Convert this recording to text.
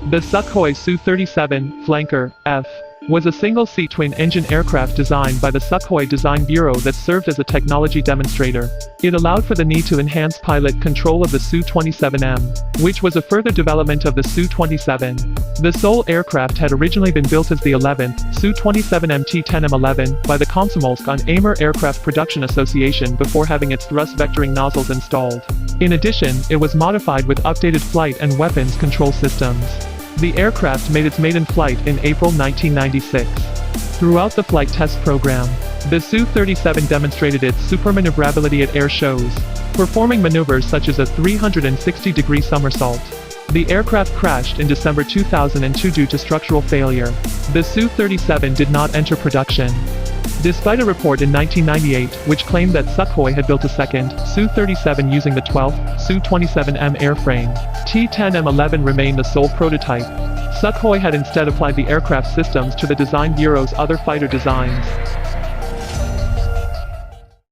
The Sukhoi Su-37 Flanker F was a single-seat twin-engine aircraft designed by the Sukhoi Design Bureau that served as a technology demonstrator. It allowed for the need to enhance pilot control of the Su-27M, which was a further development of the Su-27. The Seoul aircraft had originally been built as the 11th Su-27M T-10M11 by the Komsomolsk-on-Amur Aircraft Production Association before having its thrust vectoring nozzles installed. In addition, it was modified with updated flight and weapons control systems. The aircraft made its maiden flight in April 1996. Throughout the flight test program, the Su-37 demonstrated its supermaneuverability at air shows, performing maneuvers such as a 360-degree somersault. The aircraft crashed in December 2002 due to structural failure. The Su-37 did not enter production, despite a report in 1998 which claimed that Sukhoi had built a second Su-37 using the 12th Su-27M airframe. T-10M11 remained the sole prototype. Sukhoi had instead applied the aircraft systems to the Design Bureau's other fighter designs.